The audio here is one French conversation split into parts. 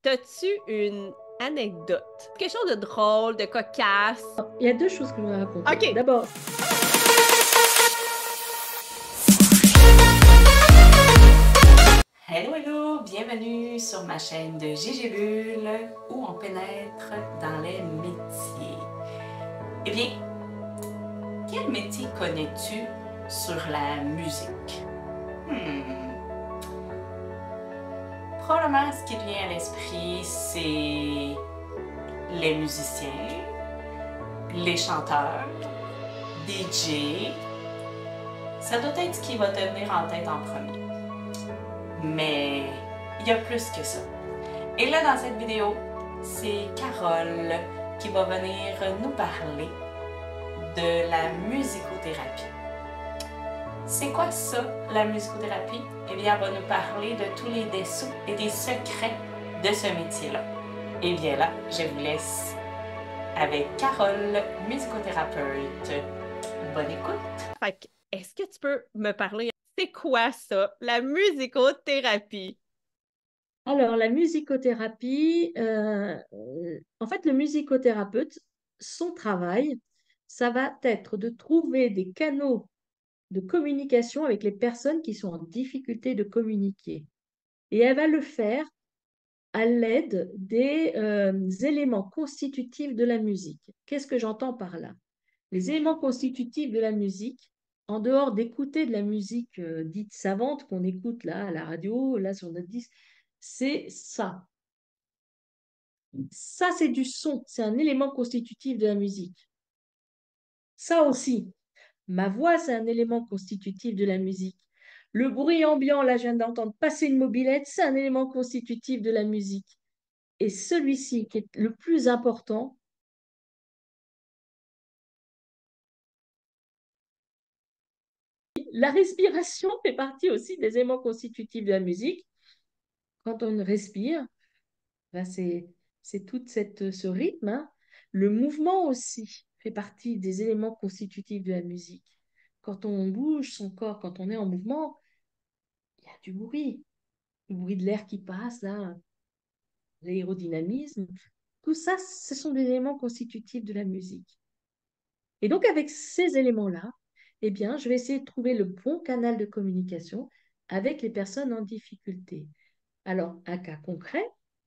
T'as-tu une anecdote? Quelque chose de drôle, de cocasse? Il y a deux choses que je vais raconter. OK. D'abord, Hello, hello! Bienvenue sur ma chaîne de Gigi Bulle où on pénètre dans les métiers. Eh bien, quel métier connais-tu sur la musique? Probablement, ce qui te vient à l'esprit, c'est les musiciens, les chanteurs, DJ. Ça doit être ce qui va te venir en tête en premier. Mais il y a plus que ça. Et là, dans cette vidéo, c'est Carole qui va venir nous parler de la musicothérapie. C'est quoi ça, la musicothérapie? Eh bien, elle va nous parler de tous les dessous et des secrets de ce métier-là. Eh bien là, je vous laisse avec Carole, musicothérapeute. Bonne écoute! Fait que, est-ce que tu peux me parler? C'est quoi ça, la musicothérapie? alors la musicothérapie, en fait, le musicothérapeute, son travail, ça va être de trouver des canaux de communication avec les personnes qui sont en difficulté de communiquer. Et elle va le faire à l'aide des éléments constitutifs de la musique. Qu'est-ce que j'entends par là? Les éléments constitutifs de la musique, en dehors d'écouter de la musique dite savante qu'on écoute là à la radio, là sur notre disque, c'est ça. Ça, c'est du son, c'est un élément constitutif de la musique. Ça aussi, ma voix, c'est un élément constitutif de la musique. Le bruit ambiant, là, je viens d'entendre passer une mobilette, c'est un élément constitutif de la musique. Et celui-ci, qui est le plus important, la respiration fait partie aussi des éléments constitutifs de la musique. Quand on respire, ben c'est tout ce rythme, hein. Le mouvement aussi fait partie des éléments constitutifs de la musique. Quand on bouge son corps, quand on est en mouvement, il y a du bruit. Le bruit de l'air qui passe, là, l'aérodynamisme. Tout ça, ce sont des éléments constitutifs de la musique. Et donc, avec ces éléments-là, eh bien, je vais essayer de trouver le bon canal de communication avec les personnes en difficulté. Alors, un cas concret,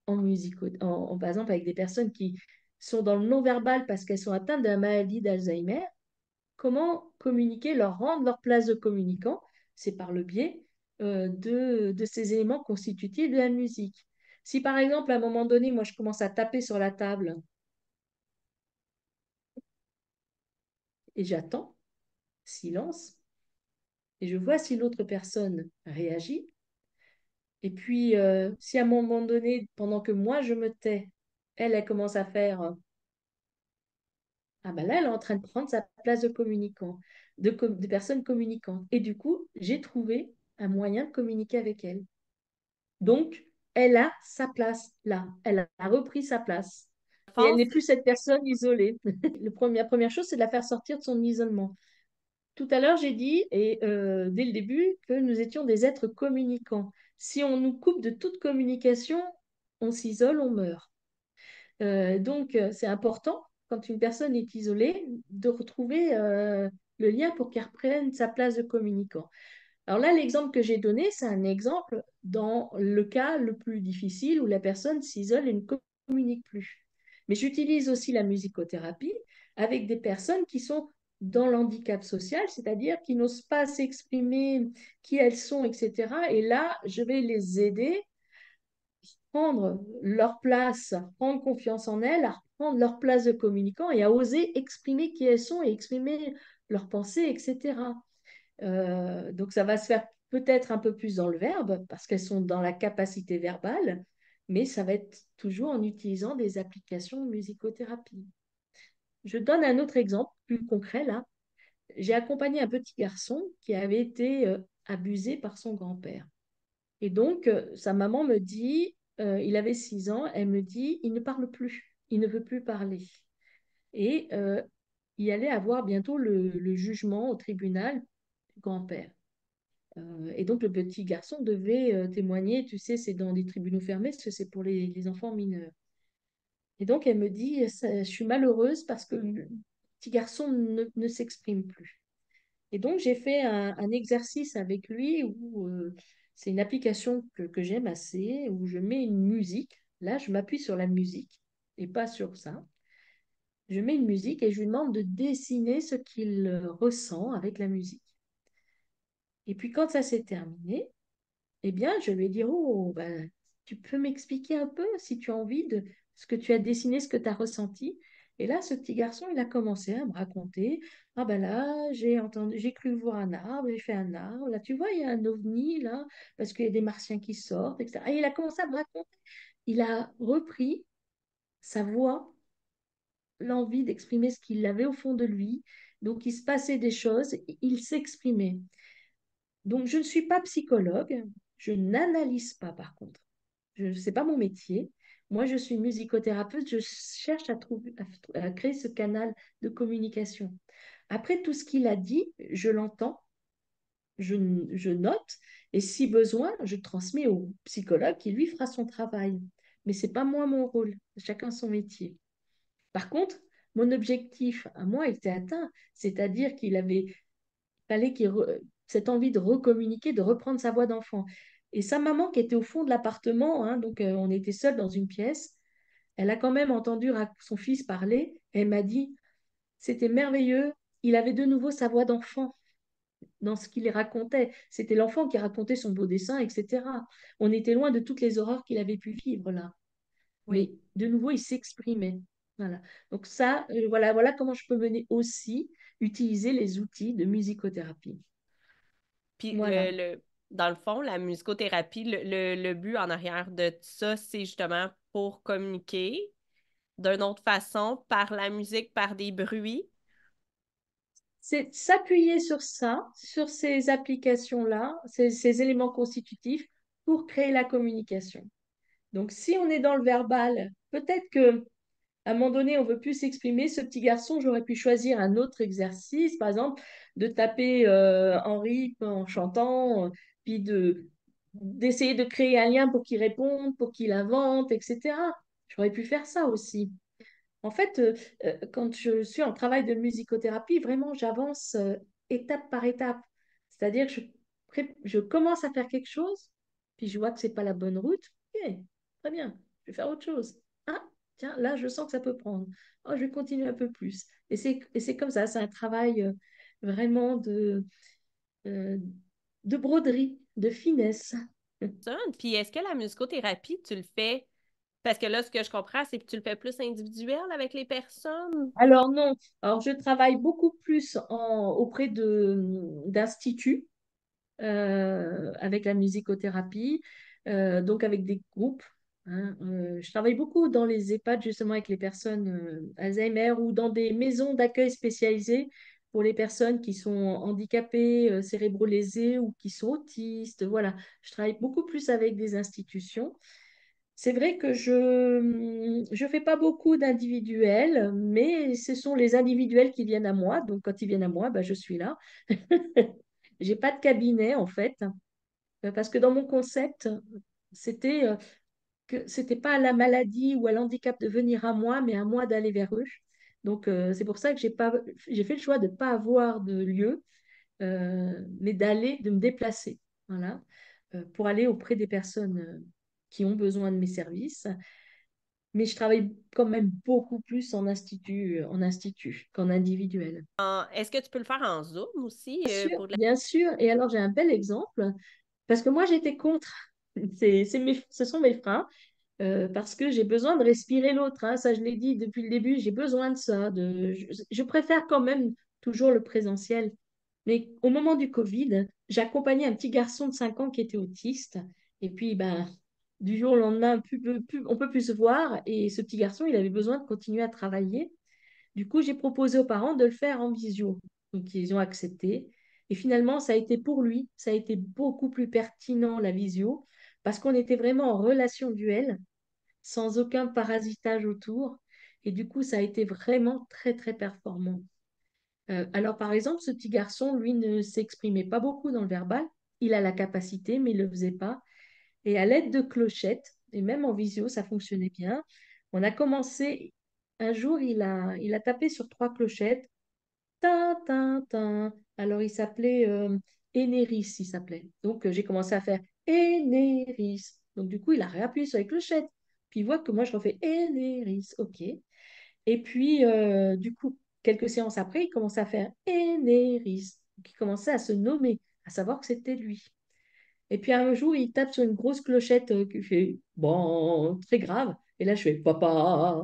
par exemple, avec des personnes qui sont dans le non-verbal parce qu'elles sont atteintes de la maladie d'Alzheimer, comment communiquer, leur rendre leur place de communicant? C'est par le biais de ces éléments constitutifs de la musique. Si par exemple, à un moment donné, moi, je commence à taper sur la table et j'attends, silence, et je vois si l'autre personne réagit, et puis si à un moment donné, pendant que moi, je me tais, elle commence à faire ah ben là, elle est en train de prendre sa place de communicant, de personne communicante. Et du coup, j'ai trouvé un moyen de communiquer avec elle. Donc, elle a sa place là. Elle a repris sa place. Et elle Pense, n'est plus cette personne isolée. La première chose, c'est de la faire sortir de son isolement. Tout à l'heure, j'ai dit, et dès le début, que nous étions des êtres communicants. Si on nous coupe de toute communication, on s'isole, on meurt. Donc, c'est important, quand une personne est isolée, de retrouver le lien pour qu'elle reprenne sa place de communicant. Alors là, l'exemple que j'ai donné, c'est un exemple dans le cas le plus difficile où la personne s'isole et ne communique plus. Mais j'utilise aussi la musicothérapie avec des personnes qui sont dans l'handicap social, c'est-à-dire qui n'osent pas s'exprimer qui elles sont, etc. Et là, je vais les aider prendre leur place, prendre confiance en elles, à prendre leur place de communicant et à oser exprimer qui elles sont et exprimer leurs pensées, etc. Donc ça va se faire peut-être un peu plus dans le verbe parce qu'elles sont dans la capacité verbale, mais ça va être toujours en utilisant des applications de musicothérapie. Je donne un autre exemple plus concret là. J'ai accompagné un petit garçon qui avait été abusé par son grand-père. Et donc, sa maman me dit, il avait 6 ans, elle me dit, il ne parle plus, il ne veut plus parler. Et il allait avoir bientôt le jugement au tribunal du grand-père. Et donc, le petit garçon devait témoigner, tu sais, c'est dans des tribunaux fermés, parce que c'est pour les enfants mineurs. Et donc, elle me dit, je suis malheureuse parce que le petit garçon ne s'exprime plus. Et donc, j'ai fait un exercice avec lui où c'est une application que j'aime assez, où je mets une musique. Là, je m'appuie sur la musique et pas sur ça. Je mets une musique et je lui demande de dessiner ce qu'il ressent avec la musique. Et puis, quand ça s'est terminé, eh bien, je lui ai dit, oh, ben, tu peux m'expliquer un peu si tu as envie de ce que tu as dessiné, ce que tu as ressenti. Et là, ce petit garçon, il a commencé à me raconter, ah ben là, j'ai cru voir un arbre, j'ai fait un arbre, là, tu vois, il y a un ovni, là, parce qu'il y a des martiens qui sortent, etc. Et il a commencé à me raconter. Il a repris sa voix, l'envie d'exprimer ce qu'il avait au fond de lui. Donc, il se passait des choses, il s'exprimait. Donc, je ne suis pas psychologue, je n'analyse pas par contre. Ce n'est pas mon métier. Moi, je suis musicothérapeute, je cherche à créer ce canal de communication. Après, tout ce qu'il a dit, je l'entends, je note, et si besoin, je transmets au psychologue qui, lui, fera son travail. Mais ce n'est pas moi mon rôle, chacun son métier. Par contre, mon objectif à moi était atteint, c'est-à-dire fallait cette envie de recommuniquer, de reprendre sa voix d'enfant. Et sa maman, qui était au fond de l'appartement, hein, donc on était seuls dans une pièce, elle a quand même entendu son fils parler. Et elle m'a dit, c'était merveilleux, il avait de nouveau sa voix d'enfant dans ce qu'il racontait. C'était l'enfant qui racontait son beau dessin, etc. On était loin de toutes les horreurs qu'il avait pu vivre là. Oui. Mais de nouveau, il s'exprimait. Voilà. Donc ça, voilà comment je peux mener aussi, utiliser les outils de musicothérapie. Puis Voilà. dans le fond, la musicothérapie, le but en arrière de ça, c'est justement pour communiquer d'une autre façon, par la musique, par des bruits. C'est s'appuyer sur ça, sur ces applications-là, ces éléments constitutifs pour créer la communication. Donc, si on est dans le verbal, peut-être que à un moment donné, on veut plus s'exprimer. Ce petit garçon, j'aurais pu choisir un autre exercice, par exemple, de taper en rythme, en chantant, puis d'essayer de créer un lien pour qu'il réponde, pour qu'il invente, etc. J'aurais pu faire ça aussi. En fait, quand je suis en travail de musicothérapie, vraiment, j'avance étape par étape. C'est-à-dire que je commence à faire quelque chose, puis je vois que c'est pas la bonne route. Ok, très bien, je vais faire autre chose. Ah, tiens, là, je sens que ça peut prendre. Oh, je vais continuer un peu plus. Et c'est comme ça, c'est un travail vraiment euh, de broderie, de finesse. Ça. Puis est-ce que la musicothérapie, tu le fais? Parce que là, ce que je comprends, c'est que tu le fais plus individuel avec les personnes. Alors non, alors je travaille beaucoup plus auprès d'instituts avec la musicothérapie, donc avec des groupes. Hein. Je travaille beaucoup dans les EHPAD justement avec les personnes Alzheimer ou dans des maisons d'accueil spécialisées pour les personnes qui sont handicapées, cérébro-lésées ou qui sont autistes. Voilà, je travaille beaucoup plus avec des institutions. C'est vrai que je fais pas beaucoup d'individuels, mais ce sont les individuels qui viennent à moi. Donc, quand ils viennent à moi, bah, je suis là. J'ai pas de cabinet, en fait, parce que dans mon concept, c'était que c'était pas à la maladie ou à l'handicap de venir à moi, mais à moi d'aller vers eux. Donc, c'est pour ça que j'ai fait le choix de ne pas avoir de lieu, mais de me déplacer. Voilà, pour aller auprès des personnes qui ont besoin de mes services. Mais je travaille quand même beaucoup plus en institut qu'en individuel. Est-ce que tu peux le faire en Zoom aussi Bien sûr, pour de la... bien sûr. Et alors, j'ai un bel exemple, parce que moi, j'étais contre. Ce sont mes freins, parce que j'ai besoin de respirer l'autre. Hein. Ça, je l'ai dit depuis le début, j'ai besoin de ça. Je préfère quand même toujours le présentiel. Mais au moment du Covid, j'accompagnais un petit garçon de 5 ans qui était autiste. Et puis, ben, du jour au lendemain, on peut plus se voir. Et ce petit garçon, il avait besoin de continuer à travailler. Du coup, j'ai proposé aux parents de le faire en visio. Donc, ils ont accepté. Et finalement, ça a été pour lui, ça a été beaucoup plus pertinent, la visio, parce qu'on était vraiment en relation duel, sans aucun parasitage autour. Et du coup, ça a été vraiment très, très performant. Alors, par exemple, ce petit garçon, lui, ne s'exprimait pas beaucoup dans le verbal. il a la capacité, mais il ne le faisait pas. Et à l'aide de clochettes, et même en visio, ça fonctionnait bien. On a commencé, un jour, il a tapé sur 3 clochettes. Ta, ta, ta. Alors, il s'appelait Énéris, il s'appelait. Donc, j'ai commencé à faire Énéris. Donc, du coup, il a réappuyé sur les clochettes. Puis, il voit que moi, je refais Énéris. OK. Et puis, du coup, quelques séances après, il commençait à faire Énéris. Donc, il commençait à se nommer, à savoir que c'était lui. Et puis, un jour, il tape sur une grosse clochette qui fait bon, très grave. Et là, je fais papa.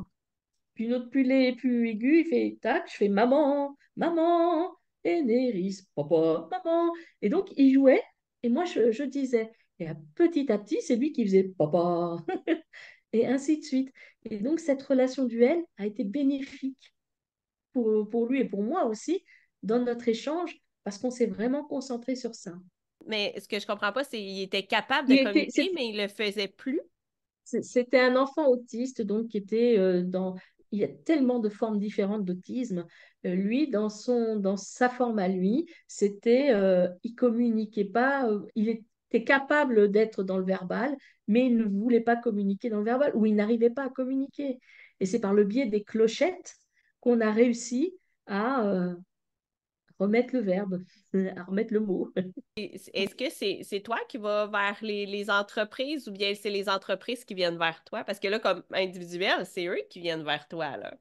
Puis une autre plus aiguë, il fait tac, je fais maman, maman, Énéris, papa, maman. Et donc, il jouait, et moi, je disais. Et à petit, c'est lui qui faisait papa, et ainsi de suite. Et donc, cette relation duel a été bénéfique pour lui et pour moi aussi dans notre échange, parce qu'on s'est vraiment concentré sur ça. Mais ce que je comprends pas, c'est qu'il était capable de Il était, communiquer, mais il le faisait plus. C'était un enfant autiste, donc qui était dans... Il y a tellement de formes différentes d'autisme. Lui, dans sa forme à lui, c'était... il communiquait pas, il était capable d'être dans le verbal, mais il ne voulait pas communiquer dans le verbal, ou il n'arrivait pas à communiquer. Et c'est par le biais des clochettes qu'on a réussi à remettre le verbe, à remettre le mot. Est-ce que c'est toi qui vas vers les entreprises ou bien c'est les entreprises qui viennent vers toi? Parce que là, comme individuel, c'est eux qui viennent vers toi, là.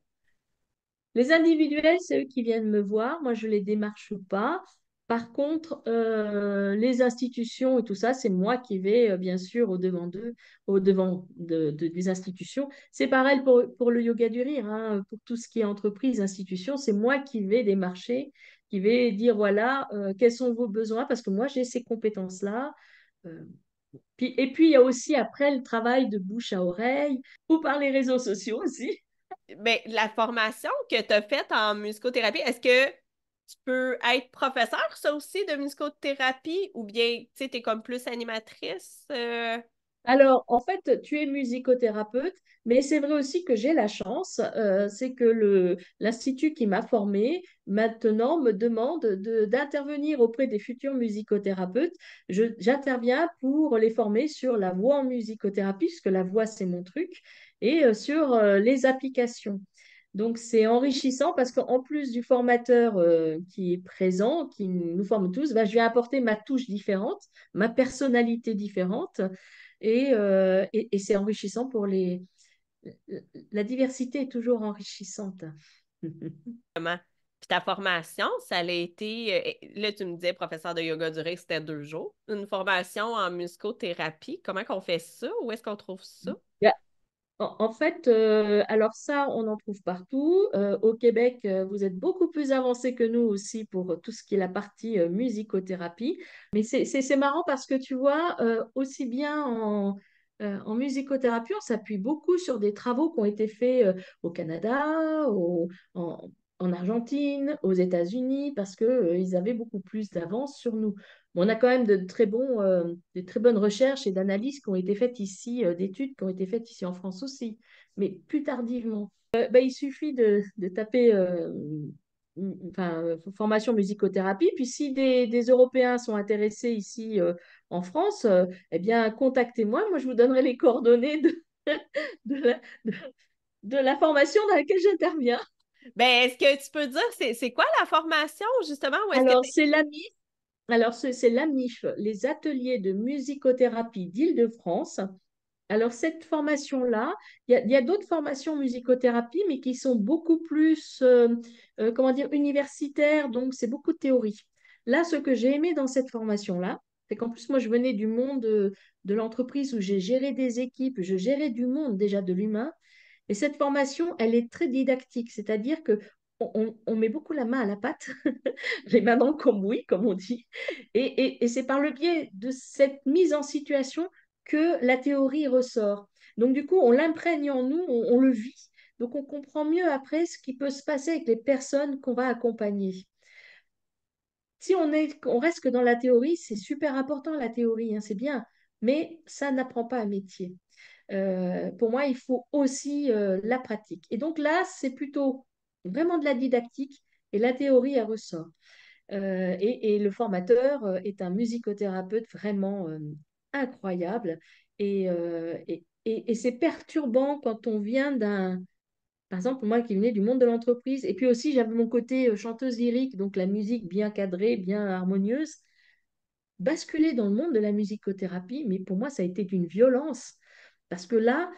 Les individuels, c'est eux qui viennent me voir. Moi, je ne les démarche pas. Par contre, les institutions et tout ça, c'est moi qui vais, bien sûr, au-devant d'eux, au-devant des institutions. C'est pareil pour le yoga du rire, hein, pour tout ce qui est entreprise, institution. C'est moi qui vais démarcher, qui vais dire, voilà, quels sont vos besoins, parce que moi, j'ai ces compétences-là. Euh, et puis, il y a aussi, après, le travail de bouche à oreille, ou par les réseaux sociaux aussi. Ben, la formation que tu as faite en musicothérapie, est-ce que tu peux être professeur, ça aussi, de musicothérapie, ou bien, tu sais, t'es comme plus animatrice? Alors, en fait, tu es musicothérapeute, mais c'est vrai aussi que j'ai la chance, c'est que l'institut qui m'a formée maintenant me demande d'intervenir auprès des futurs musicothérapeutes. J'interviens pour les former sur la voix en musicothérapie, puisque la voix, c'est mon truc, et sur les applications. Donc, c'est enrichissant parce qu'en plus du formateur qui est présent, qui nous forme tous, bah, je vais apporter ma touche différente, ma personnalité différente. Et c'est enrichissant pour les... La diversité est toujours enrichissante. Comment? Puis ta formation, ça a été, là, tu me disais, professeur de yoga du rire, c'était 2 jours. Une formation en musicothérapie, comment qu'on fait ça? Où est-ce qu'on trouve ça? En fait, alors ça, on en trouve partout. Au Québec, vous êtes beaucoup plus avancés que nous aussi pour tout ce qui est la partie musicothérapie. Mais c'est marrant parce que tu vois, aussi bien en musicothérapie, on s'appuie beaucoup sur des travaux qui ont été faits au Canada, en, en Argentine, aux États-Unis, parce que, ils avaient beaucoup plus d'avance sur nous. On a quand même de très bonnes recherches et d'analyses qui ont été faites ici, d'études qui ont été faites ici en France aussi, mais plus tardivement. Il suffit de taper formation musicothérapie, puis si des Européens sont intéressés ici en France, eh bien, contactez-moi, moi je vous donnerai les coordonnées de la, de, de la formation dans laquelle j'interviens. Ben, est-ce que tu peux dire, c'est quoi la formation, justement, ou est-ce que Alors, c'est l'AMIF, les ateliers de musicothérapie d'Île-de-France. Alors, cette formation-là, il y a d'autres formations musicothérapie, mais qui sont beaucoup plus, comment dire, universitaires, donc c'est beaucoup de théorie. Là, ce que j'ai aimé dans cette formation-là, c'est qu'en plus, moi, je venais du monde de l'entreprise où j'ai géré des équipes, je gérais du monde déjà de l'humain. Et cette formation, elle est très didactique, c'est-à-dire que on met beaucoup la main à la pâte, les mains dans le cambouis, comme on dit. Et c'est par le biais de cette mise en situation que la théorie ressort. Donc, du coup, on l'imprègne en nous, on le vit. Donc, on comprend mieux après ce qui peut se passer avec les personnes qu'on va accompagner. Si on reste que dans la théorie, c'est super important la théorie, hein, c'est bien, mais ça n'apprend pas un métier. Pour moi, il faut aussi la pratique. Et donc là, c'est plutôt vraiment de la didactique et la théorie, elle ressort. Et le formateur est un musicothérapeute vraiment incroyable. Et c'est perturbant quand on vient d'un, par exemple, moi qui venais du monde de l'entreprise, et puis aussi j'avais mon côté chanteuse lyrique, donc la musique bien cadrée, bien harmonieuse, basculer dans le monde de la musicothérapie, mais pour moi ça a été d'une violence. Parce que là,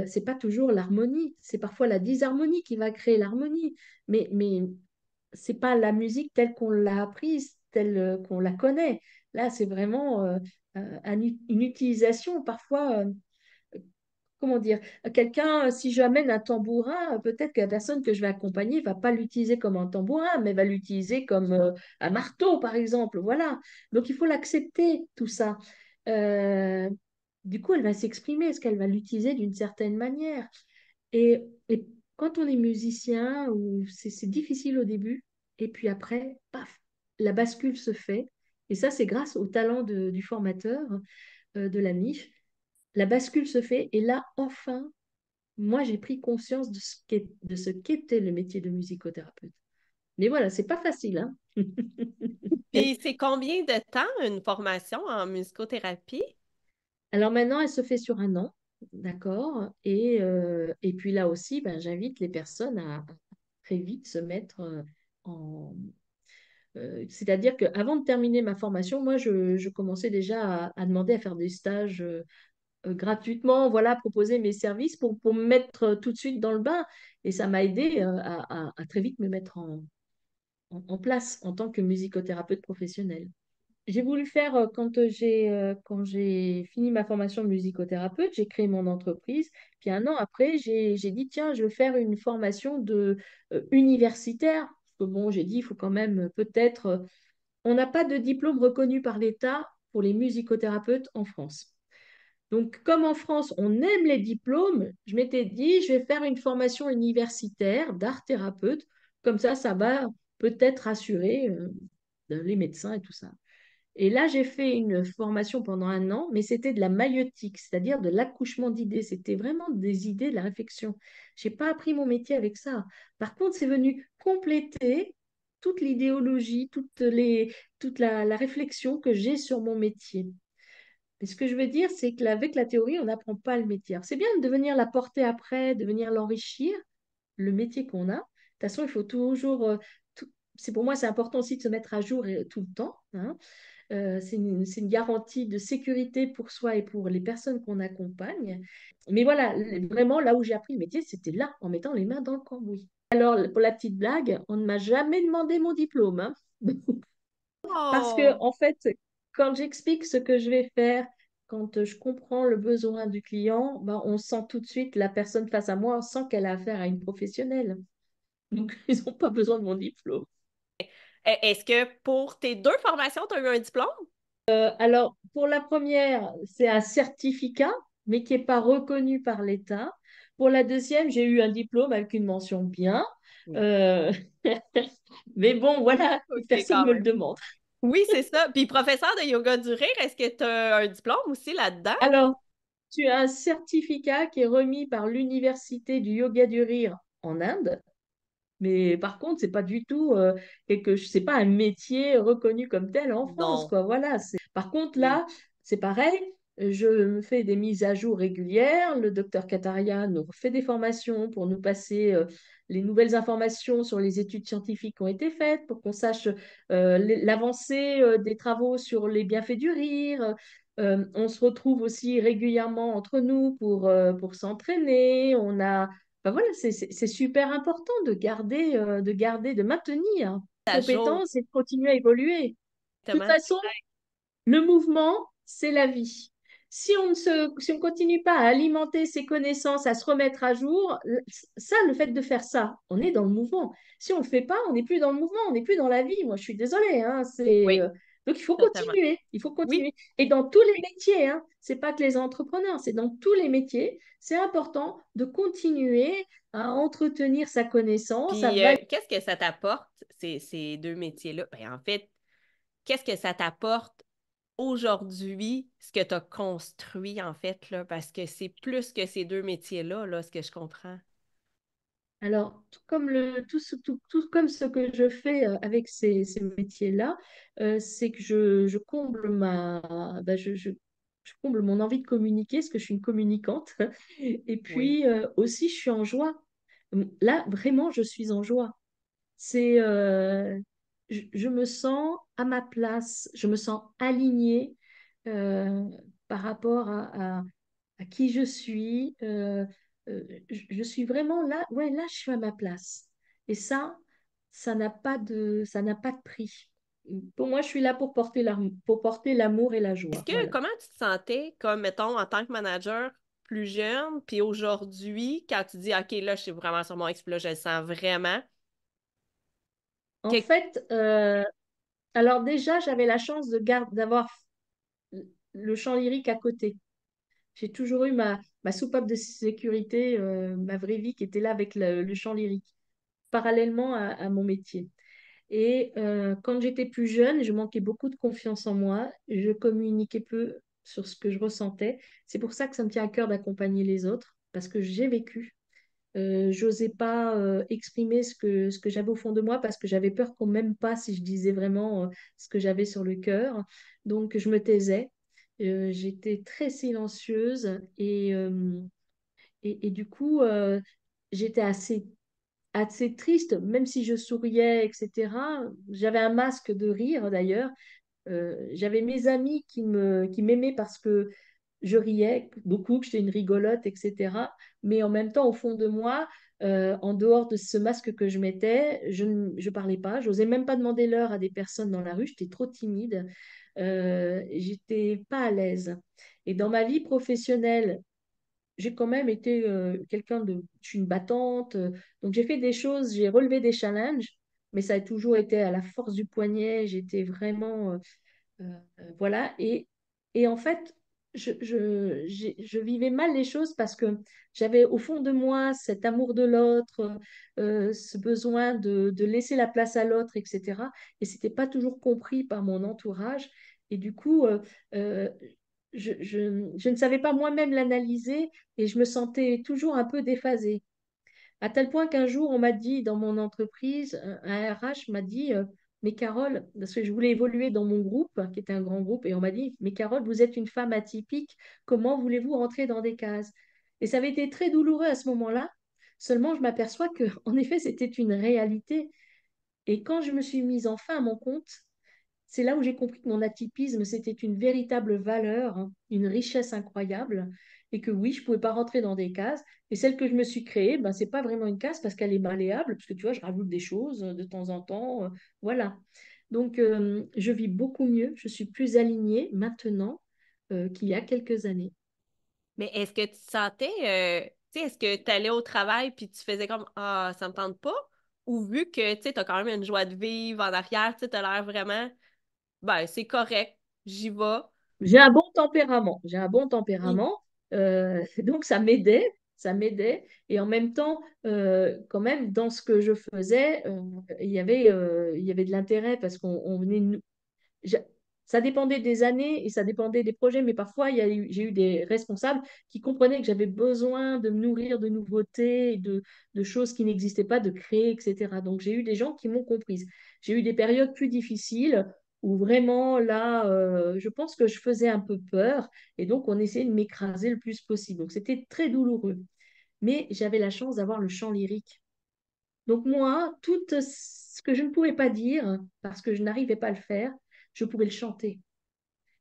c'est pas toujours l'harmonie, c'est parfois la disharmonie qui va créer l'harmonie. Mais c'est pas la musique telle qu'on l'a apprise, telle qu'on la connaît. Là, c'est vraiment une utilisation parfois, comment dire, quelqu'un, si j'amène un tambourin, peut-être que la personne que je vais accompagner va pas l'utiliser comme un tambourin, mais va l'utiliser comme un marteau, par exemple. Voilà. Donc, il faut l'accepter, tout ça. Euh, du coup, elle va s'exprimer. Est-ce qu'elle va l'utiliser d'une certaine manière? Et quand on est musicien, c'est difficile au début, et puis après, paf, la bascule se fait. Et ça, c'est grâce au talent du formateur de la MIF. La bascule se fait, et là, enfin, moi, j'ai pris conscience de ce qu'était le métier de musicothérapeute. Mais voilà, c'est pas facile, hein. Puis c'est combien de temps une formation en musicothérapie? Alors maintenant, elle se fait sur un an, d'accord? Et puis là aussi, ben, j'invite les personnes à très vite se mettre en... c'est-à-dire qu'avant de terminer ma formation, moi, je commençais déjà à demander à faire des stages gratuitement, voilà, proposer mes services pour me mettre tout de suite dans le bain. Et ça m'a aidé à très vite me mettre en place en tant que musicothérapeute professionnelle. J'ai voulu faire, quand j'ai fini ma formation de musicothérapeute, j'ai créé mon entreprise. Puis un an après, j'ai dit, tiens, je vais faire une formation universitaire. Parce que bon, j'ai dit, il faut quand même peut-être... on n'a pas de diplôme reconnu par l'État pour les musicothérapeutes en France. Donc, comme en France, on aime les diplômes, je m'étais dit, je vais faire une formation universitaire d'art thérapeute. Comme ça va peut-être rassurer les médecins et tout ça. Et là, j'ai fait une formation pendant un an, mais c'était de la maïeutique, c'est-à-dire de l'accouchement d'idées. C'était vraiment des idées, de la réflexion. Je n'ai pas appris mon métier avec ça. Par contre, c'est venu compléter toute l'idéologie, toute la réflexion que j'ai sur mon métier. Mais ce que je veux dire, c'est qu'avec la théorie, on n'apprend pas le métier. Alors, c'est bien de venir la porter après, de venir l'enrichir, le métier qu'on a. De toute façon, il faut toujours... c'est pour moi, c'est important aussi de se mettre à jour tout le temps, hein. C'est une garantie de sécurité pour soi et pour les personnes qu'on accompagne. Mais voilà, vraiment, là où j'ai appris le métier, c'était là, en mettant les mains dans le cambouis. Alors, pour la petite blague, on ne m'a jamais demandé mon diplôme, hein. Parce que, Oh! en fait, quand j'explique ce que je vais faire, quand je comprends le besoin du client, ben, on sent tout de suite la personne face à moi, on sent qu'elle a affaire à une professionnelle. Donc, ils n'ont pas besoin de mon diplôme. Est-ce que pour tes deux formations, tu as eu un diplôme? Alors, pour la première, c'est un certificat, mais qui n'est pas reconnu par l'État. Pour la deuxième, j'ai eu un diplôme avec une mention bien. Oui. Euh, Mais bon, voilà, OK, personne ne quand me le même. demande. Oui, c'est ça. Puis professeur de yoga du rire, est-ce que tu as un diplôme aussi là-dedans? Alors, tu as un certificat qui est remis par l'Université du Yoga du Rire en Inde. Mais par contre, c'est pas du tout c'est pas un métier reconnu comme tel en France, Non. quoi. Voilà. Par contre, Oui. là, c'est pareil. Je me fais des mises à jour régulières. Le docteur Kataria nous fait des formations pour nous passer les nouvelles informations sur les études scientifiques qui ont été faites, pour qu'on sache l'avancée des travaux sur les bienfaits du rire. On se retrouve aussi régulièrement entre nous pour s'entraîner. Ben voilà, c'est super important de maintenir Ça joue. compétences et de continuer à évoluer. De toute Exactement. façon, le mouvement, c'est la vie. Si on continue pas à alimenter ses connaissances, à se remettre à jour, ça, le fait de faire ça, on est dans le mouvement. Si on le fait pas, on n'est plus dans le mouvement, on n'est plus dans la vie. Moi, je suis désolée, hein, Oui, donc il faut totalement. continuer, il faut Oui. continuer. Et dans tous les métiers, hein, c'est pas que les entrepreneurs, c'est dans tous les métiers, c'est important de continuer à entretenir sa connaissance, à Puis valider. qu'est-ce que ça t'apporte, ces deux métiers-là? Ben, en fait, qu'est-ce que ça t'apporte aujourd'hui, ce que tu as construit, en fait, là? Parce que c'est plus que ces deux métiers-là, là, ce que je comprends. Alors, tout comme ce que je fais avec ces métiers-là, c'est que je comble je comble mon envie de communiquer, parce que je suis une communicante. Et Oui. puis aussi, je suis en joie. Là, vraiment, je suis en joie. C'est, je me sens à ma place, je me sens alignée euh, par rapport à qui je suis. Je suis vraiment là, ouais, là, je suis à ma place. Et ça n'a pas de prix. Pour moi, je suis là pour porter l'amour et la Est-ce joie. que, Voilà. comment tu te sentais, comme, mettons, en tant que manager plus jeune, puis aujourd'hui, quand tu dis, OK, là, je suis vraiment sur mon X, puis là, je le sens vraiment. En que- fait, alors déjà, j'avais la chance d'avoir le chant lyrique à côté. J'ai toujours eu ma soupape de sécurité, ma vraie vie qui était là avec le chant lyrique, parallèlement à mon métier. Et quand j'étais plus jeune, je manquais beaucoup de confiance en moi. Je communiquais peu sur ce que je ressentais. C'est pour ça que ça me tient à cœur d'accompagner les autres, parce que j'ai vécu. J'osais pas exprimer ce que j'avais au fond de moi, parce que j'avais peur qu'on m'aime pas si je disais vraiment ce que j'avais sur le cœur. Donc, je me taisais. J'étais très silencieuse et du coup, j'étais assez triste, même si je souriais, etc. J'avais un masque de rire d'ailleurs. J'avais mes amis qui m'aimaient parce que je riais beaucoup, que j'étais une rigolote, etc. Mais en même temps, au fond de moi, en dehors de ce masque que je mettais, je ne parlais pas. J'osais même pas demander l'heure à des personnes dans la rue. J'étais trop timide. J'étais pas à l'aise. Et dans ma vie professionnelle, j'ai quand même été je suis une battante, donc j'ai fait des choses, j'ai relevé des challenges, mais ça a toujours été à la force du poignet, j'étais vraiment, voilà, et en fait, je vivais mal les choses parce que j'avais au fond de moi cet amour de l'autre, ce besoin de laisser la place à l'autre, etc. Et c'était pas toujours compris par mon entourage, et du coup, euh, je ne savais pas moi-même l'analyser et je me sentais toujours un peu déphasée. À tel point qu'un jour, on m'a dit dans mon entreprise, un RH m'a dit, mais Carole, parce que je voulais évoluer dans mon groupe, qui était un grand groupe, et on m'a dit, mais Carole, vous êtes une femme atypique, comment voulez-vous rentrer dans des cases? Et ça avait été très douloureux à ce moment-là. Seulement, je m'aperçois que, en effet, c'était une réalité. Et quand je me suis mise enfin à mon compte, c'est là où j'ai compris que mon atypisme, c'était une véritable valeur, hein, une richesse incroyable, et que oui, je ne pouvais pas rentrer dans des cases. Et celle que je me suis créée, ben, ce n'est pas vraiment une case parce qu'elle est malléable, parce que tu vois, je rajoute des choses de temps en temps. Voilà. Donc, je vis beaucoup mieux, je suis plus alignée maintenant qu'il y a quelques années. Mais est-ce que tu te sentais, tu sais, est-ce que tu allais au travail puis tu faisais comme, ah, ça me tente pas? Ou vu que, tu sais, t'as quand même une joie de vivre en arrière, tu sais, t'as l'air vraiment, ben, c'est correct, j'y vais. J'ai un bon tempérament. J'ai un bon Oui. tempérament. Donc, ça m'aidait. Et en même temps, quand même, dans ce que je faisais, il y avait de l'intérêt parce qu'on venait de nous. j'a- Ça dépendait des années et ça dépendait des projets, mais parfois, j'ai eu des responsables qui comprenaient que j'avais besoin de me nourrir de nouveautés, de choses qui n'existaient pas, de créer, etc. Donc, j'ai eu des gens qui m'ont comprise. J'ai eu des périodes plus difficiles où vraiment, là, je pense que je faisais un peu peur et donc on essayait de m'écraser le plus possible. Donc, c'était très douloureux. Mais j'avais la chance d'avoir le chant lyrique. Donc, moi, tout ce que je ne pouvais pas dire, parce que je n'arrivais pas à le faire, je pouvais le chanter.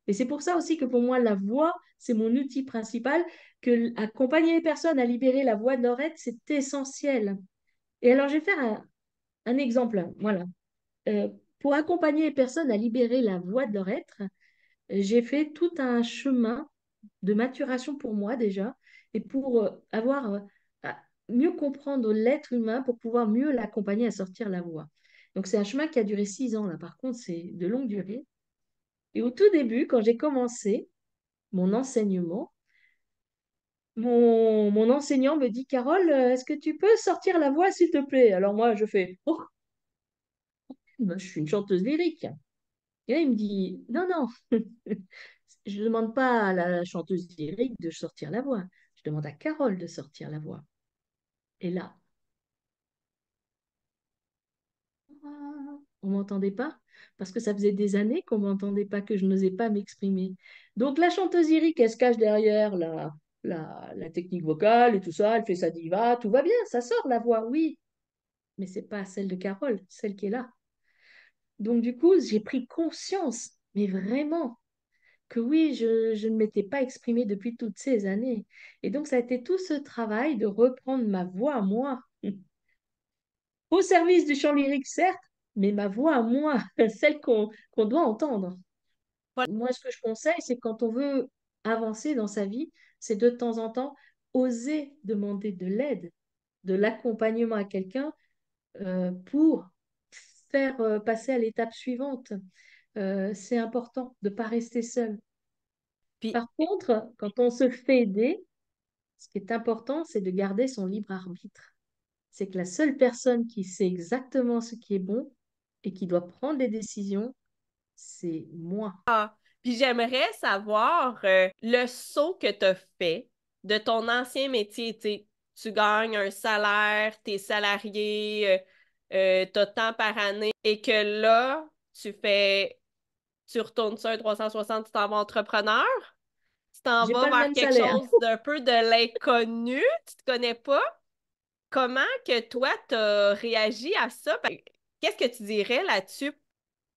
Et c'est pour ça aussi que pour moi, la voix, c'est mon outil principal, que accompagner les personnes à libérer la voix de leur être, c'est essentiel. Et alors, je vais faire un exemple. Voilà. Euh, pour accompagner les personnes à libérer la voix de leur être, j'ai fait tout un chemin de maturation pour moi déjà, et pour à mieux comprendre l'être humain, pour pouvoir mieux l'accompagner à sortir la voix. Donc, c'est un chemin qui a duré 6 ans, là. Par contre, c'est de longue durée. Et au tout début, quand j'ai commencé mon enseignement, mon enseignant me dit, Carole, est-ce que tu peux sortir la voix, s'il te plaît? Alors moi, je fais, oh, ben, je suis une chanteuse lyrique. Et là, il me dit, non, non, je ne demande pas à la chanteuse lyrique de sortir la voix. Je demande à Carole de sortir la voix. Et là, on m'entendait pas parce que ça faisait des années qu'on m'entendait pas, que je n'osais pas m'exprimer. Donc la chanteuse lyrique, elle se cache derrière la technique vocale et tout ça, elle fait sa diva, tout va bien, ça sort la voix, oui, mais c'est pas celle de Carole, celle qui est là. Donc du coup, j'ai pris conscience, mais vraiment, que oui, je ne m'étais pas exprimée depuis toutes ces années. Et donc ça a été tout ce travail de reprendre ma voix à moi, au service du chant lyrique, certes, mais ma voix à moi, celle qu'on doit entendre. Voilà. Moi, ce que je conseille, c'est quand on veut avancer dans sa vie, c'est de temps en temps oser demander de l'aide, de l'accompagnement à quelqu'un pour faire passer à l'étape suivante. C'est important de ne pas rester seul. Puis, Par contre, quand on se fait aider, ce qui est important, c'est de garder son libre arbitre. C'est que la seule personne qui sait exactement ce qui est bon et qui doit prendre des décisions, c'est moi. puis j'aimerais savoir le saut que tu as fait de ton ancien métier. Tu gagnes un salaire, tu es salarié, tu as tant par année, et que là, tu retournes sur un 360, tu t'en vas entrepreneur, tu t'en J'ai vas pas le vers même quelque salaire. chose d'un peu de l'inconnu, tu te connais pas. Comment que toi, tu as réagi à ça? Qu'est-ce que tu dirais là-dessus?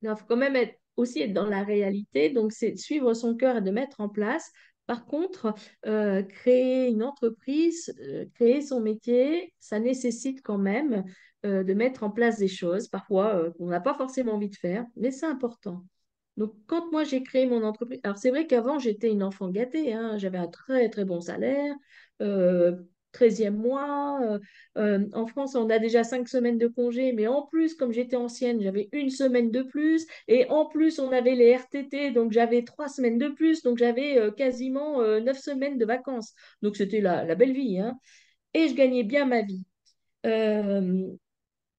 Il faut quand même aussi être dans la réalité. Donc, c'est de suivre son cœur et de mettre en place. Par contre, créer une entreprise, créer son métier, ça nécessite quand même de mettre en place des choses, parfois qu'on n'a pas forcément envie de faire, mais c'est important. Donc, quand moi j'ai créé mon entreprise, alors c'est vrai qu'avant j'étais une enfant gâtée, hein, j'avais un très très bon salaire, euh, 13e mois. En France, on a déjà 5 semaines de congé, mais en plus, comme j'étais ancienne, j'avais une semaine de plus, et en plus, on avait les RTT, donc j'avais 3 semaines de plus, donc j'avais quasiment 9 semaines de vacances. Donc c'était la belle vie, hein. Et je gagnais bien ma vie. Euh,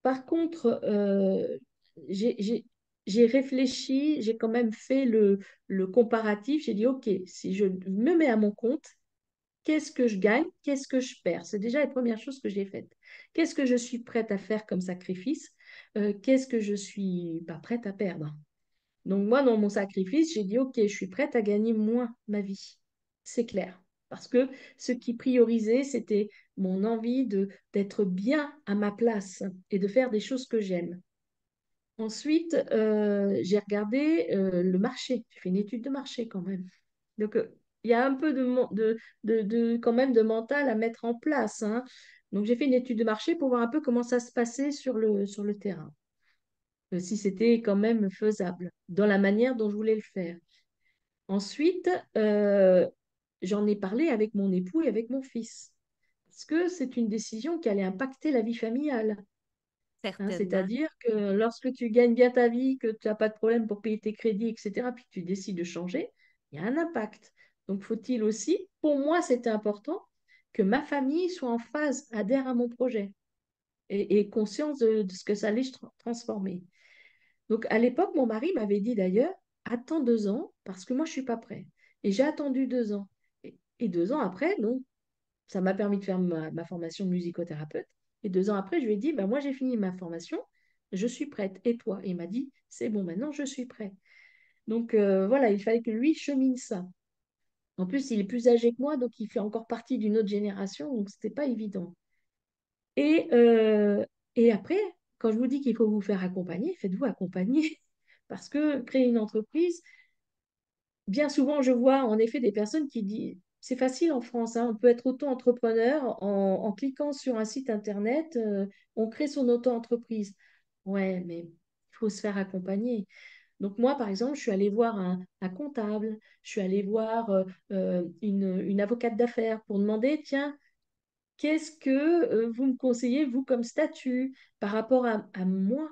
Par contre, j'ai j'ai- j'ai réfléchi, j'ai quand même fait le comparatif. J'ai dit, OK, si je me mets à mon compte, qu'est-ce que je gagne? Qu'est-ce que je perds? C'est déjà la première chose que j'ai faite. Qu'est-ce que je suis prête à faire comme sacrifice? Qu'est-ce que je suis pas prête à perdre? Donc moi, dans mon sacrifice, j'ai dit, OK, je suis prête à gagner moins ma vie. C'est clair. Parce que ce qui priorisait, c'était mon envie d'être bien à ma place et de faire des choses que j'aime. Ensuite, j'ai regardé le marché. J'ai fait une étude de marché quand même. Donc, il y a un peu quand même de mental à mettre en place, hein. Donc, j'ai fait une étude de marché pour voir un peu comment ça se passait sur le terrain. Si c'était quand même faisable dans la manière dont je voulais le faire. Ensuite, j'en ai parlé avec mon époux et avec mon fils. Parce que c'est une décision qui allait impacter la vie familiale. Hein, Certainement. c'est-à-dire que lorsque tu gagnes bien ta vie, que tu n'as pas de problème pour payer tes crédits, etc., puis que tu décides de changer, il y a un impact. Donc, faut-il aussi, pour moi, c'était important que ma famille soit en phase, adhère à mon projet et conscience de ce que ça allait transformer. Donc, à l'époque, mon mari m'avait dit d'ailleurs, attends 2 ans parce que moi, je ne suis pas prêt. Et j'ai attendu 2 ans. Et 2 ans après, non, ça m'a permis de faire ma formation de musicothérapeute. Et 2 ans après, je lui ai dit, ben moi j'ai fini ma formation, je suis prête. Et toi? Et il m'a dit, c'est bon, maintenant je suis prêt. Donc voilà, il fallait que lui chemine ça. En plus, il est plus âgé que moi, donc il fait encore partie d'une autre génération, donc c'était pas évident. Et, euh, et après, quand je vous dis qu'il faut vous faire accompagner, faites-vous accompagner. Parce que créer une entreprise, bien souvent, je vois en effet des personnes qui disent, c'est facile en France, hein, on peut être auto-entrepreneur en cliquant sur un site internet, on crée son auto-entreprise. Ouais, mais il faut se faire accompagner. Donc moi, par exemple, je suis allée voir un comptable, je suis allée voir une avocate d'affaires pour demander, tiens, qu'est-ce que vous me conseillez, vous, comme statut par rapport à moi?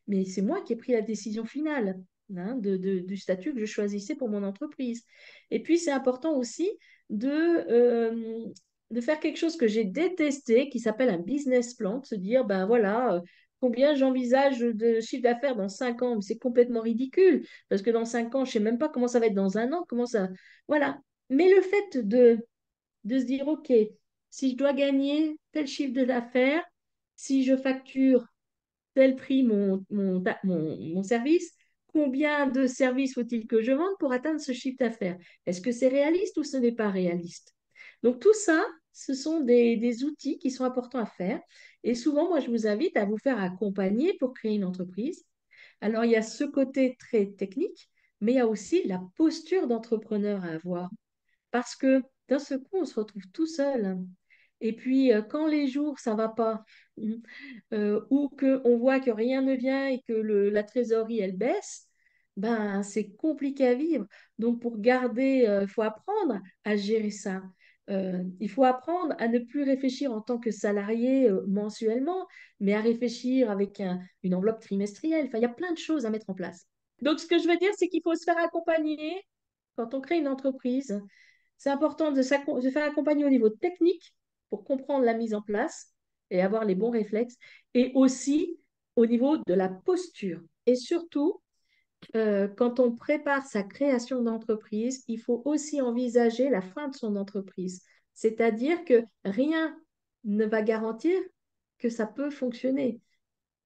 Mais c'est moi qui ai pris la décision finale, hein, du statut que je choisissais pour mon entreprise. Et puis, c'est important aussi de, euh, de faire quelque chose que j'ai détesté, qui s'appelle un business plan, de se dire, ben voilà, combien j'envisage de chiffre d'affaires dans 5 ans. Mais c'est complètement ridicule, parce que dans 5 ans, je ne sais même pas comment ça va être dans un an, comment ça... Voilà. Mais le fait de se dire, OK, si je dois gagner tel chiffre d'affaires, si je facture tel prix mon service, combien de services faut-il que je vende pour atteindre ce chiffre d'affaires? Est-ce que c'est réaliste ou ce n'est pas réaliste? Donc tout ça, ce sont des outils qui sont importants à faire. Et souvent, moi, je vous invite à vous faire accompagner pour créer une entreprise. Alors, il y a ce côté très technique, mais il y a aussi la posture d'entrepreneur à avoir. Parce que d'un seul coup, on se retrouve tout seul. Et puis, quand les jours, ça va pas, ou qu'on voit que rien ne vient et que la trésorerie, elle baisse, ben, c'est compliqué à vivre. Donc, pour garder, il faut apprendre à gérer ça. Il faut apprendre à ne plus réfléchir en tant que salarié mensuellement, mais à réfléchir avec une enveloppe trimestrielle. Enfin, il y a plein de choses à mettre en place. Donc, ce que je veux dire, c'est qu'il faut se faire accompagner quand on crée une entreprise. C'est important de se faire accompagner au niveau technique pour comprendre la mise en place et avoir les bons réflexes, et aussi au niveau de la posture. Et surtout, quand on prépare sa création d'entreprise, il faut aussi envisager la fin de son entreprise. C'est-à-dire que rien ne va garantir que ça peut fonctionner.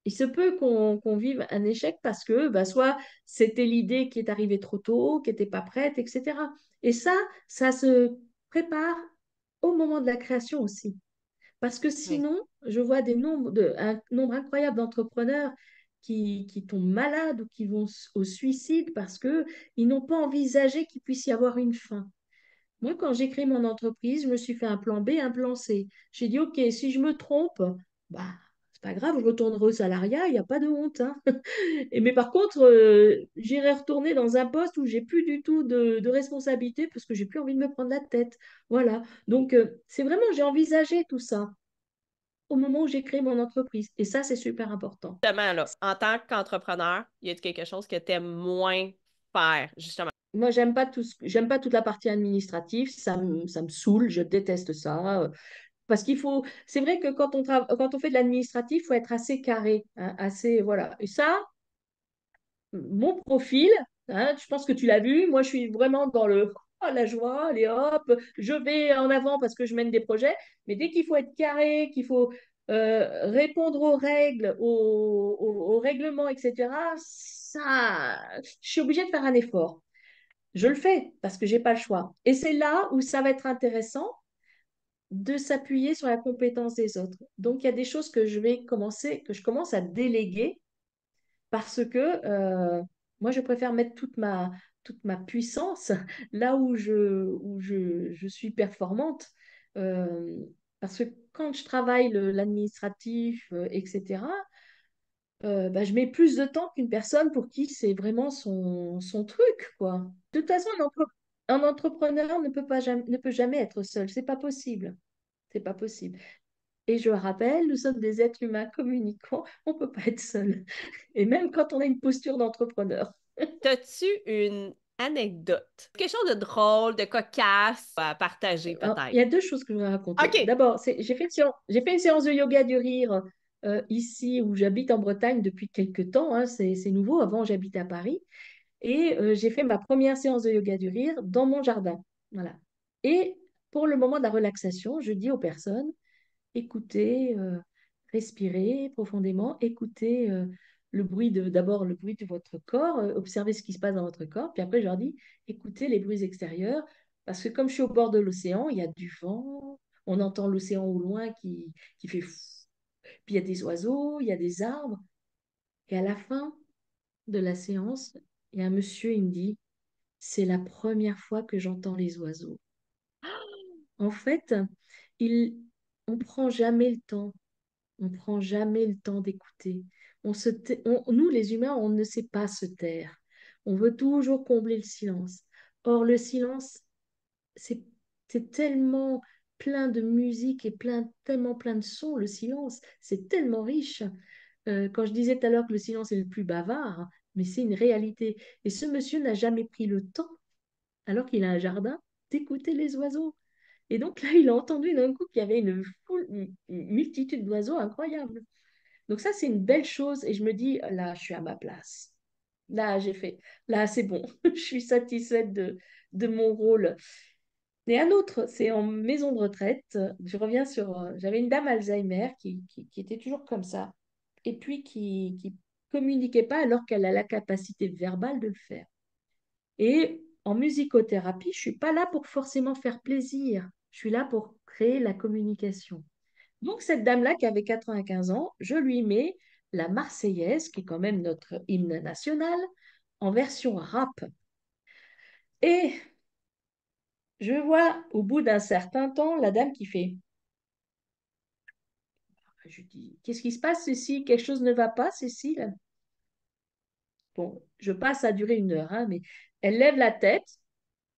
Il se peut qu'on vive un échec parce que bah, soit c'était l'idée qui est arrivée trop tôt, qui n'était pas prête, etc. Et ça se prépare au moment de la création aussi. Parce que Oui. sinon, je vois un nombre incroyable d'entrepreneurs qui tombent malades ou qui vont au suicide parce qu'ils n'ont pas envisagé qu'il puisse y avoir une fin. Moi, quand j'ai créé mon entreprise, je me suis fait un plan B, un plan C. J'ai dit, OK, si je me trompe, bah, c'est pas grave, je retournerai au salariat, il n'y a pas de honte, hein. Mais par contre, j'irai retourner dans un poste où j'ai plus du tout de responsabilité parce que j'ai plus envie de me prendre la tête. Voilà. Donc, c'est vraiment, j'ai envisagé tout ça au moment où j'ai créé mon entreprise. Et ça, c'est super important. Justement, là, en tant qu'entrepreneur, y a quelque chose que tu aimes moins faire, justement? Moi, j'aime pas toute la partie administrative, ça me saoule, je déteste ça. Parce c'est vrai que quand on fait de l'administratif, il faut être assez carré, hein, assez, voilà. Et ça, mon profil, hein, je pense que tu l'as vu, moi, je suis vraiment dans la joie, allez hop, je vais en avant parce que je mène des projets, mais dès qu'il faut être carré, qu'il faut répondre aux règles, aux règlements, etc., ça, je suis obligée de faire un effort. Je le fais parce que j'ai pas le choix. Et c'est là où ça va être intéressant de s'appuyer sur la compétence des autres. Donc, il y a des choses que je commence à déléguer parce que moi, je préfère mettre toute ma puissance là je suis performante. Euh, Parce que quand je travaille l'administratif, etc., bah, je mets plus de temps qu'une personne pour qui c'est vraiment son truc, quoi. De toute façon, un entrepreneur ne peut jamais être seul. C'est pas possible. C'est pas possible. Et je rappelle, nous sommes des êtres humains communicants, on ne peut pas être seul. Et même quand on a une posture d'entrepreneur. T'as-tu une anecdote? Quelque chose de drôle, de cocasse à partager, Alors, il y peut-être? a deux choses que je voudrais raconter. OK. D'abord, j'ai fait une séance de yoga du rire ici où j'habite en Bretagne depuis quelques temps, hein, c'est nouveau. Avant, j'habitais à Paris. Et j'ai fait ma première séance de yoga du rire dans mon jardin. Voilà. Et pour le moment de la relaxation, je dis aux personnes, écoutez, respirez profondément, écoutez d'abord le bruit de votre corps, observez ce qui se passe dans votre corps, puis après je leur dis, écoutez les bruits extérieurs, parce que comme je suis au bord de l'océan, il y a du vent, on entend l'océan au loin qui fait fou, puis il y a des oiseaux, il y a des arbres, et à la fin de la séance, il y a un monsieur, il me dit, c'est la première fois que j'entends les oiseaux. En fait, il, on prend jamais le temps. On prend jamais le temps d'écouter. Nous, les humains, on ne sait pas se taire. On veut toujours combler le silence. Or, le silence, c'est c'est tellement plein de musique et tellement plein de sons, le silence. C'est tellement riche. Quand je disais tout à l'heure que le silence est le plus bavard, mais c'est une réalité. Et ce monsieur n'a jamais pris le temps, alors qu'il a un jardin, d'écouter les oiseaux. Et donc là, il a entendu d'un coup qu'il y avait une multitude d'oiseaux incroyable. Donc ça, c'est une belle chose. Et je me dis, là, je suis à ma place. Là, là, c'est bon. Je suis satisfaite de mon rôle. Et un autre, c'est en maison de retraite. Je reviens sur... J'avais une dame Alzheimer qui était toujours comme ça. et puis qui communiquait pas alors qu'elle a la capacité verbale de le faire. Et en musicothérapie, je suis pas là pour forcément faire plaisir. Je suis là pour créer la communication. Donc, cette dame-là qui avait 95 ans, je lui mets la Marseillaise, qui est quand même notre hymne national, en version rap. Et je vois au bout d'un certain temps la dame qui fait. Je lui dis, qu'est-ce qui se passe, Cécile? Quelque chose ne va pas, Cécile? Bon, je passe à durer 1 heure, hein, mais elle lève la tête,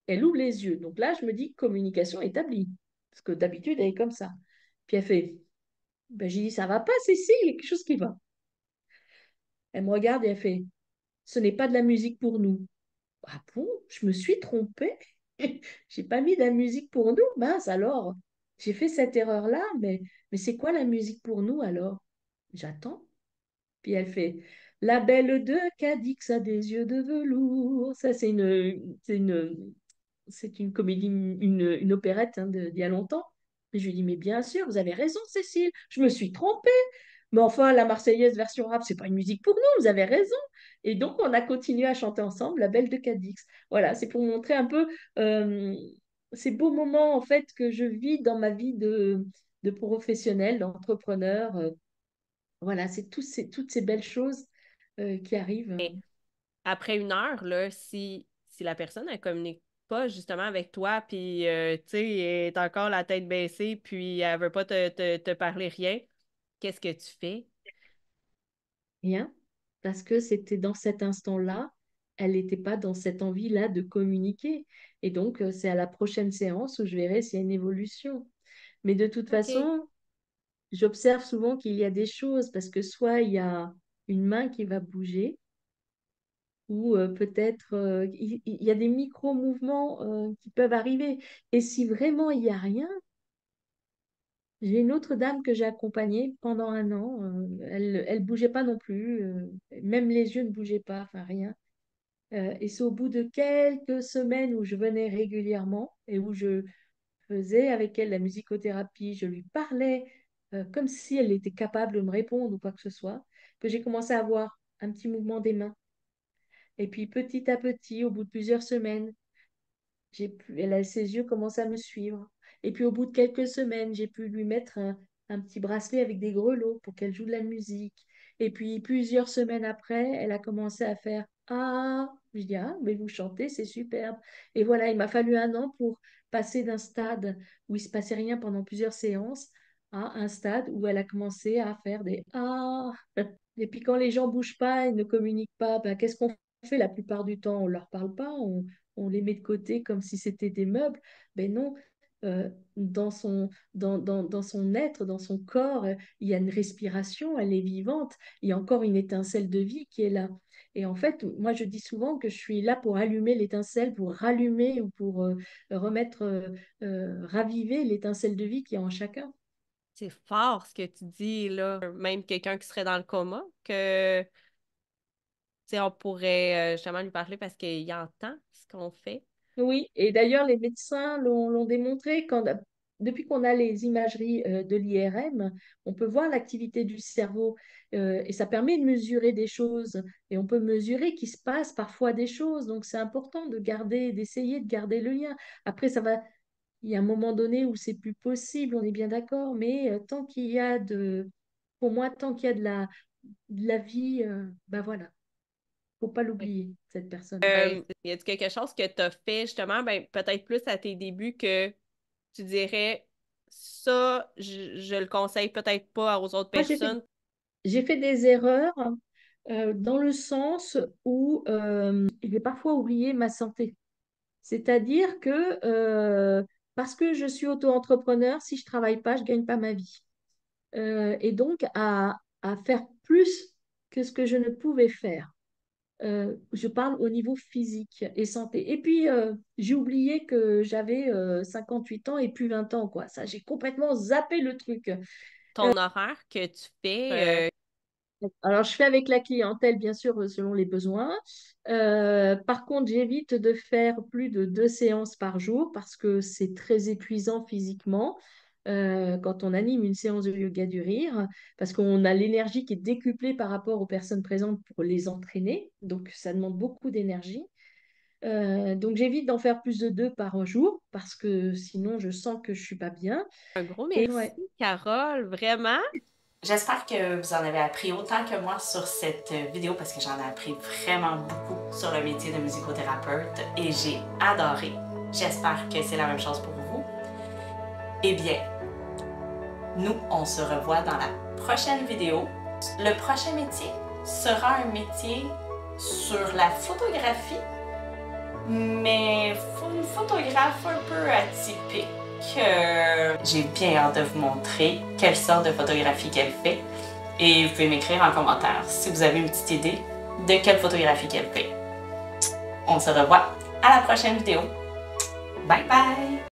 elle ouvre les yeux. Donc là, je me dis communication établie. Parce que d'habitude, elle est comme ça. Puis elle fait, ben, j'ai dit, ça va pas, Cécile, il y a quelque chose qui va. Elle me regarde et elle fait, ce n'est pas de la musique pour nous. Ah bon, je me suis trompée. J'ai pas mis de la musique pour nous. Mince, alors, j'ai fait cette erreur-là, mais c'est quoi la musique pour nous alors? J'attends. Puis elle fait La Belle de Cadix a des yeux de velours. Ça, c'est une comédie, une opérette hein, d'il y a longtemps. Et je lui dis, mais bien sûr, vous avez raison, Cécile, je me suis trompée. Mais enfin, la Marseillaise version rap, c'est pas une musique pour nous, vous avez raison. Et donc, on a continué à chanter ensemble La Belle de Cadix. Voilà, c'est pour montrer un peu euh, ces beaux moments, en fait, que je vis dans ma vie de professionnel, d'entrepreneur. Voilà, c'est toutes ces belles choses qui arrivent. Mais après 1 heure, là, si la personne, elle communique pas justement avec toi, puis, tu sais, elle est encore la tête baissée, puis elle veut pas te parler rien, qu'est-ce que tu fais? Rien, parce que c'était dans cet instant-là, elle n'était pas dans cette envie-là de communiquer. Et donc, c'est à la prochaine séance où je verrai s'il y a une évolution. Mais de toute OK. façon, j'observe souvent qu'il y a des choses, parce que soit il y a une main qui va bouger, ou peut-être il y a des micro-mouvements qui peuvent arriver. Et si vraiment il n'y a rien, j'ai une autre dame que j'ai accompagnée pendant 1 an. Elle bougeait pas non plus, même les yeux ne bougeaient pas, enfin rien. Et c'est au bout de quelques semaines où je venais régulièrement et où je faisais avec elle la musicothérapie, je lui parlais comme si elle était capable de me répondre ou quoi que ce soit, que j'ai commencé à avoir un petit mouvement des mains. Et puis petit à petit, au bout de plusieurs semaines, ses yeux commencent à me suivre. Et puis au bout de quelques semaines, j'ai pu lui mettre un petit bracelet avec des grelots pour qu'elle joue de la musique. Et puis plusieurs semaines après, elle a commencé à faire Ah, je dis Ah, mais vous chantez, c'est superbe. Et voilà, il m'a fallu 1 an pour passer d'un stade où il se passait rien pendant plusieurs séances à un stade où elle a commencé à faire des Ah. Et puis quand les gens bougent pas et ne communiquent pas, ben, qu'est-ce qu'on fait la plupart du temps? On leur parle pas, on les met de côté comme si c'était des meubles. Ben non, dans son être, dans son corps, il y a une respiration, elle est vivante, il y a encore une étincelle de vie qui est là. Et en fait, moi, je dis souvent que je suis là pour allumer l'étincelle, pour rallumer ou pour remettre, raviver l'étincelle de vie qui est en chacun. C'est fort ce que tu dis, là. Même quelqu'un qui serait dans le coma, que, tu sais, on pourrait justement lui parler parce qu'il entend ce qu'on fait. Oui, et d'ailleurs, les médecins l'ont démontré depuis qu'on a les imageries de l'IRM, on peut voir l'activité du cerveau et ça permet de mesurer des choses et on peut mesurer qu'il se passe parfois des choses. Donc, c'est important d'essayer de garder le lien. Après, il y a un moment donné où c'est plus possible, on est bien d'accord, mais pour moi, tant qu'il y a de la vie, ben voilà, faut pas l'oublier, cette personne. Y a-t-il quelque chose que tu as fait justement, ben, peut-être plus à tes débuts que tu dirais ça, je le conseille peut-être pas aux autres Moi, personnes. j'ai fait des erreurs dans le sens où j'ai parfois oublié ma santé. C'est-à-dire que parce que je suis auto-entrepreneur, si je travaille pas, je gagne pas ma vie. Et donc à faire plus que ce que je ne pouvais faire. Je parle au niveau physique et santé. Et puis, j'ai oublié que j'avais 58 ans et plus 20 ans, quoi. Ça, j'ai complètement zappé le truc. Ton horaire que tu fais, Alors, je fais avec la clientèle, bien sûr, selon les besoins. Par contre, j'évite de faire plus de 2 séances par jour parce que c'est très épuisant physiquement. quand on anime une séance de yoga du rire, parce qu'on a l'énergie qui est décuplée par rapport aux personnes présentes pour les entraîner. Donc, ça demande beaucoup d'énergie. Donc, j'évite d'en faire plus de 2 par jour, parce que sinon, je sens que je suis pas bien. Un gros Et merci, ouais. Carole, vraiment. J'espère que vous en avez appris autant que moi sur cette vidéo parce que j'en ai appris vraiment beaucoup sur le métier de musicothérapeute et j'ai adoré. J'espère que c'est la même chose pour vous. Eh bien, nous, on se revoit dans la prochaine vidéo. Le prochain métier sera un métier sur la photographie, mais une photographe un peu atypique. J'ai bien hâte de vous montrer quelle sorte de photographie qu'elle fait et vous pouvez m'écrire en commentaire si vous avez une petite idée de quelle photographie qu'elle fait. On se revoit à la prochaine vidéo. Bye bye!